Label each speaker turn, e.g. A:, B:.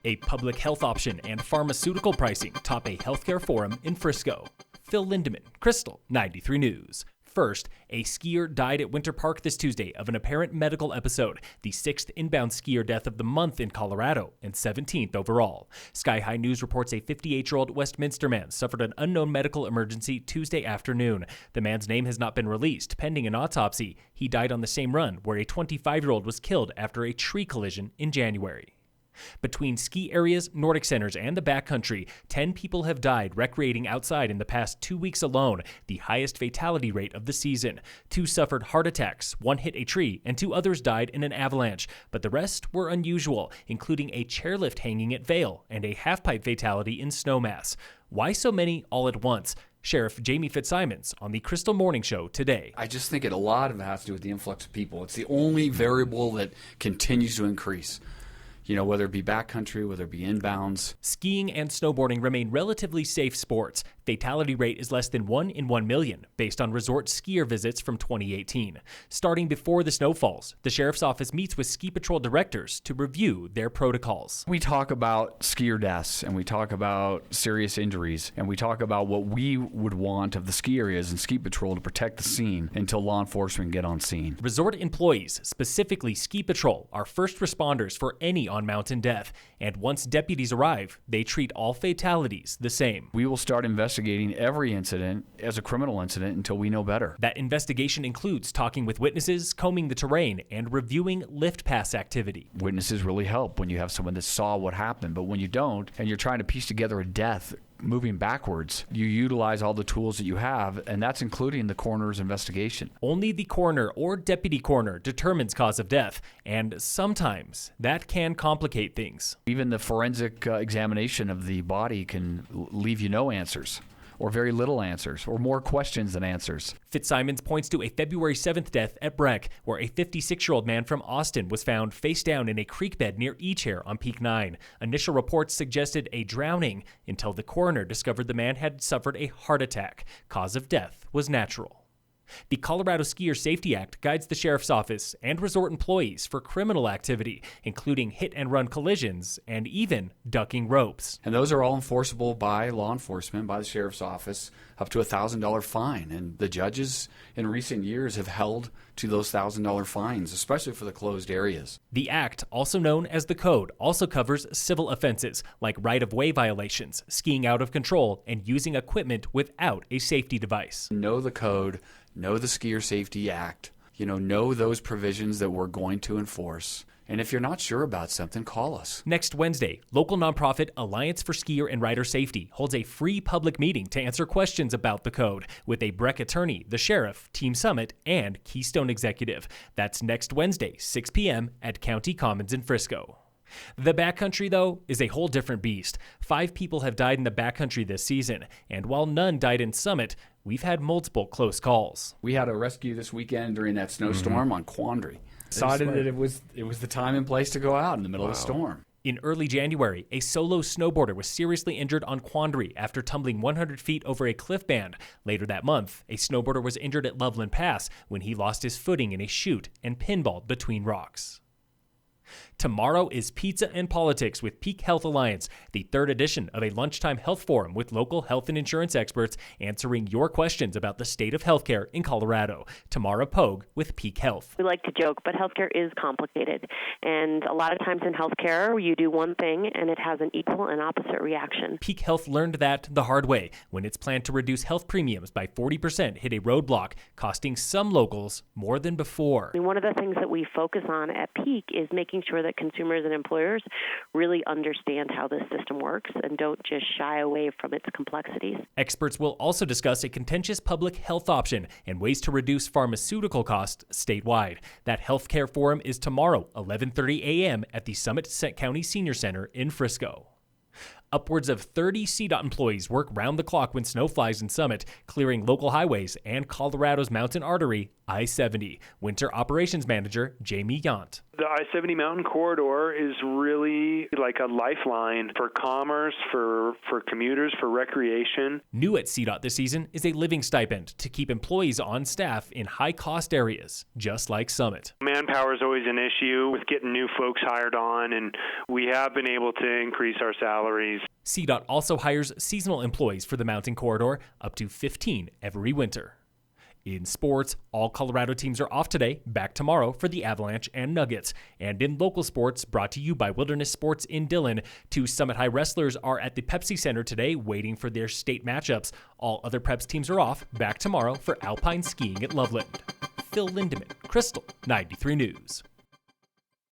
A: A public health option and pharmaceutical pricing top a healthcare forum in Frisco. Phil Lindeman, Crystal 93 News. First, a skier died at Winter Park this Tuesday of an apparent medical episode, the 6th inbound skier death of the month in Colorado and 17th overall. Sky High News reports a 58-year-old Westminster man suffered an unknown medical emergency Tuesday afternoon. The man's name has not been released, pending an autopsy. He died on the same run where a 25-year-old was killed after a tree collision in January. Between ski areas, Nordic centers, and the backcountry, 10 people have died recreating outside in the past 2 weeks alone, the highest fatality rate of the season. 2 suffered heart attacks, 1 hit a tree, and 2 others died in an avalanche. But the rest were unusual, including a chairlift hanging at Vail and a halfpipe fatality in Snowmass. Why so many all at once? Sheriff Jamie Fitzsimons on the Crystal Morning Show today.
B: I just think a lot of it has to do with the influx of people. It's the only variable that continues to increase. Whether it be backcountry, whether it be inbounds.
A: Skiing and snowboarding remain relatively safe sports. Fatality rate is less than 1 in 1 million, based on resort skier visits from 2018. Starting before the snow falls, the Sheriff's Office meets with ski patrol directors to review their protocols.
B: We talk about skier deaths, and we talk about serious injuries, and we talk about what we would want of the ski areas and ski patrol to protect the scene until law enforcement get on scene.
A: Resort employees, specifically ski patrol, are first responders for any on-mountain death, and once deputies arrive, they treat all fatalities the same.
B: We will start investigating every incident as a criminal incident until we know better.
A: That investigation includes talking with witnesses, combing the terrain, and reviewing lift pass activity.
B: Witnesses really help when you have someone that saw what happened, but when you don't, and you're trying to piece together a death moving backwards, you utilize all the tools that you have, and that's including the coroner's investigation.
A: Only the coroner or deputy coroner determines cause of death, and sometimes that can complicate things.
B: Even the forensic examination of the body can leave you no answers, or very little answers, or more questions than answers.
A: Fitzsimons points to a February 7th death at Breck, where a 56-year-old man from Austin was found face down in a creek bed near Echair on Peak 9. Initial reports suggested a drowning until the coroner discovered the man had suffered a heart attack. Cause of death was natural. The Colorado Skier Safety Act guides the Sheriff's Office and resort employees for criminal activity, including hit-and-run collisions and even ducking ropes.
B: And those are all enforceable by law enforcement, by the Sheriff's Office, up to a $1,000 fine. And the judges in recent years have held to those $1,000 fines, especially for the closed areas.
A: The Act, also known as the Code, also covers civil offenses like right-of-way violations, skiing out of control, and using equipment without a safety device.
B: Know the code. Know the Skier Safety Act, know those provisions that we're going to enforce. And if you're not sure about something, call us.
A: Next Wednesday, local nonprofit Alliance for Skier and Rider Safety holds a free public meeting to answer questions about the code with a Breck attorney, the sheriff, Team Summit, and Keystone executive. That's next Wednesday, 6 p.m. at County Commons in Frisco. The backcountry, though, is a whole different beast. 5 people have died in the backcountry this season, and while none died in Summit, we've had multiple close calls.
B: We had a rescue this weekend during that snowstorm on Quandary. Decided that it was the time and place to go out in the middle of the storm.
A: In early January, a solo snowboarder was seriously injured on Quandary after tumbling 100 feet over a cliff band. Later that month, a snowboarder was injured at Loveland Pass when he lost his footing in a chute and pinballed between rocks. Tomorrow is Pizza and Politics with Peak Health Alliance, the 3rd edition of a lunchtime health forum with local health and insurance experts answering your questions about the state of healthcare in Colorado. Tamara Pogue with Peak Health.
C: We like to joke, but healthcare is complicated. And a lot of times in healthcare, you do one thing and it has an equal and opposite reaction.
A: Peak Health learned that the hard way when its plan to reduce health premiums by 40% hit a roadblock, costing some locals more than before.
C: One of the things that we focus on at Peak is making sure that consumers and employers really understand how this system works and don't just shy away from its complexities.
A: Experts will also discuss a contentious public health option and ways to reduce pharmaceutical costs statewide. That healthcare forum is tomorrow, 11:30 a.m. at the Summit County Senior Center in Frisco. Upwards of 30 CDOT employees work round the clock when snow flies in Summit, clearing local highways and Colorado's mountain artery, I-70. Winter Operations Manager Jamie Yount.
D: The I-70 Mountain Corridor is really like a lifeline for commerce, for commuters, for recreation.
A: New at CDOT this season is a living stipend to keep employees on staff in high-cost areas, just like Summit.
D: Manpower is always an issue with getting new folks hired on, and we have been able to increase our salaries.
A: CDOT also hires seasonal employees for the Mountain Corridor, up to 15 every winter. In sports, all Colorado teams are off today, back tomorrow for the Avalanche and Nuggets. And in local sports, brought to you by Wilderness Sports in Dillon, 2 Summit High wrestlers are at the Pepsi Center today waiting for their state matchups. All other Preps teams are off, back tomorrow for alpine skiing at Loveland. Phil Lindeman, Crystal 93 News.